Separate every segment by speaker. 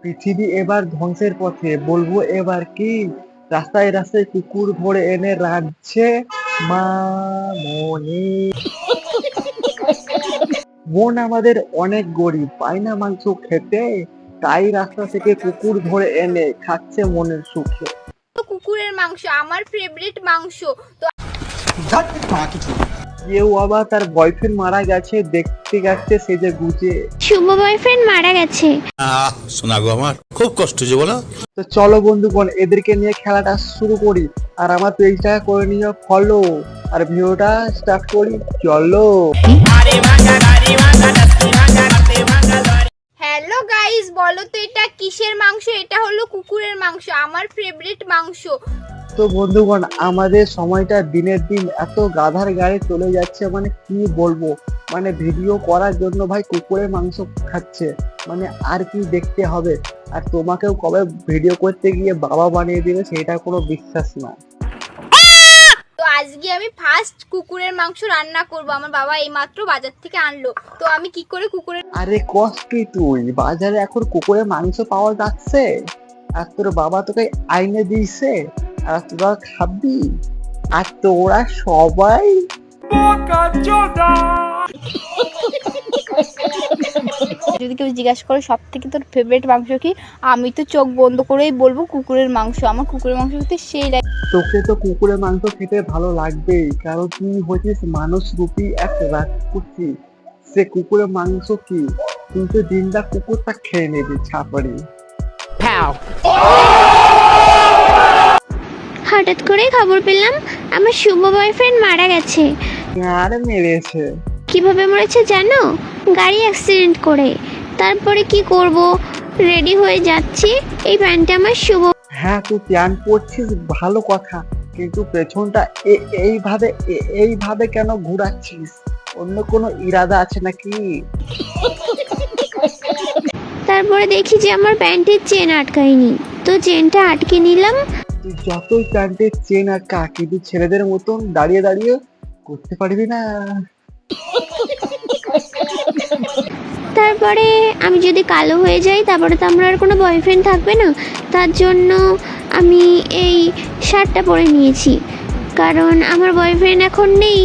Speaker 1: পৃথিবী এবার ধ্বংসের পথে, বলবো এবার কি? রাস্তায় রাস্তায় কুকুর ধরে এনে রাঁধছে মামনি। মন আমাদের অনেক গরিব, পায় না মাংস খেতে, তাই রাস্তা থেকে কুকুর ধরে এনে খাচ্ছে মনের সুখে।
Speaker 2: কুকুরের মাংস আমার ফেভারিট মাংস। তো
Speaker 1: কেউ আবার তার বয়ফ্রেন্ড মারা গেছে দেখতে গেছে সেজে গুজে।
Speaker 3: শুভ বয়ফ্রেন্ড মারা গেছে।
Speaker 4: শোনা গো আমার খুব কষ্ট যে বলো।
Speaker 1: তো চলো বন্ধুগণ এদেরকে নিয়ে খেলাটা শুরু করি, আর আমার পেজটা করে নিও ফলো, আর ভিডিওটা স্টার্ট করি, চলো।
Speaker 2: হ্যালো গাইস, বলো তো এটা কিসের মাংস? এটা হলো কুকুরের মাংস, আমার ফেভারিট মাংস।
Speaker 1: তো বন্ধুগণ আমাদের সময়টা দিনের দিন এত গাধার গায়ে চলে যাচ্ছে, মানে কি বলবো, মানে ভিডিও করার জন্য ভাই কুকুরের মাংস খাচ্ছে, মানে আর কি দেখতে হবে। আর তোমাকেও কবে ভিডিও করতে গিয়ে বাবা বানিয়ে দিবে সেটা কোনো বিশ্বাস না।
Speaker 2: তো আজকে আমি ফার্স্ট কুকুরের মাংস রান্না করব। আমার বাবা এইমাত্র বাজার থেকে আনলো। তো আমি কি করে কুকুরের
Speaker 1: আরে কস কি তুই, বাজারে এখন কুকুরের মাংস পাওয়া যাচ্ছে, আর তোর বাবা তোকে আইনে দিয়েছে, আর তোরা খাবি, আর তোরা সবাই
Speaker 2: যদি কেউ জিজ্ঞাসা করে সব থেকে তোর ফেভারিট মাংস কি, আমি তো চোখ বন্ধ করেই বলবো কুকুরের মাংস। আমার কুকুরের মাংস খেতে সেই লাগে।
Speaker 1: তোকে তো কুকুরের মাংস খেতে ভালো লাগবেই, কারণ তুই হচ্ছিস মানুষ রূপী এক রাজপুত্রী। সে কুকুরের মাংস কি, তুই তো দিনটা কুকুরটা খেয়ে নেবি ছাপড়ি।
Speaker 3: হঠাৎ করে খবর পেলাম আমার শুভ বয়ফ্রেন্ড মারা গেছে।
Speaker 1: আর মেরেছে।
Speaker 3: কিভাবে মরেছে জানো? গাড়ি অ্যাক্সিডেন্ট করে। তারপরে কি করব, রেডি হয়ে যাচ্ছি, এই প্যান্টটা আমার শুভ।
Speaker 1: হ্যাঁ তুই প্যান্ট পরছিস ভালো কথা, কিন্তু পেছনটা এইভাবে কেন ঘুরাচ্ছিস? অন্য কোনো ইরাদা আছে নাকি?
Speaker 3: তারপরে দেখি যে আমার প্যান্টের চেন আটকায়নি, তো চেনটা আটকে নিলাম।
Speaker 1: তুই যতই প্যান্টের চেন আটকা, কিন্তু ছেলেদের মতন দাঁড়িয়ে দাঁড়িয়ে করতে পারবি না।
Speaker 3: তারপরে আমি যদি কালো হয়ে যাই তারপরে তো আমার আর কোনো বয়ফ্রেন্ড থাকবে না। তার জন্য আমি এই শার্টটা পরে নিয়েছি, কারণ আমার বয়ফ্রেন্ড এখন নেই,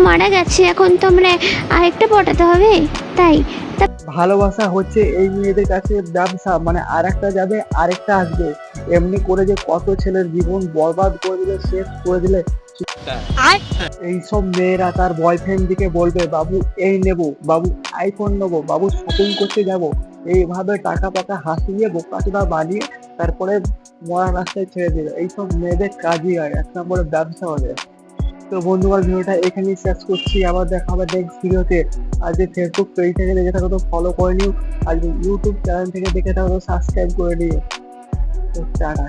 Speaker 3: মারা গেছে। এখন তো আমরা আরেকটা পটাতে হবে, তাই।
Speaker 1: ভালোবাসা হচ্ছে এই মেয়েদের কাছে ব্যবসা, মানে আরেকটা যাবে আরেকটা আসবে, এমনি করে যে কত ছেলের জীবন বরবাদ করে দিলে, শেষ করে দিলে। এইসব মেয়েরা তার বয়ফ্রেন্ড দিকে বলবে বাবু এই নেবো, বাবু আইফোন নেবো, বাবু শপিং করতে যাব, এইভাবে টাকা পাকা হাসিয়ে বোকাচোদা বানিয়ে তারপরে মরা রাস্তায় ছেড়ে দেবে। এইসব মেয়েদের কাজই হয়, এক নম্বরে ব্যবসা হবে। তো বন্ধুগণ ভিডিওটা এখানেই শেষ করছি, আবার দেখা হবে নেক্সট ভিডিওতে। আর যে ফেসবুক পেজ থেকে দেখে থাকো তো ফলো করে নিও, আর ইউটিউব চ্যানেল থেকে দেখে থাকো তো সাবস্ক্রাইব করে নিও। তো টাটা।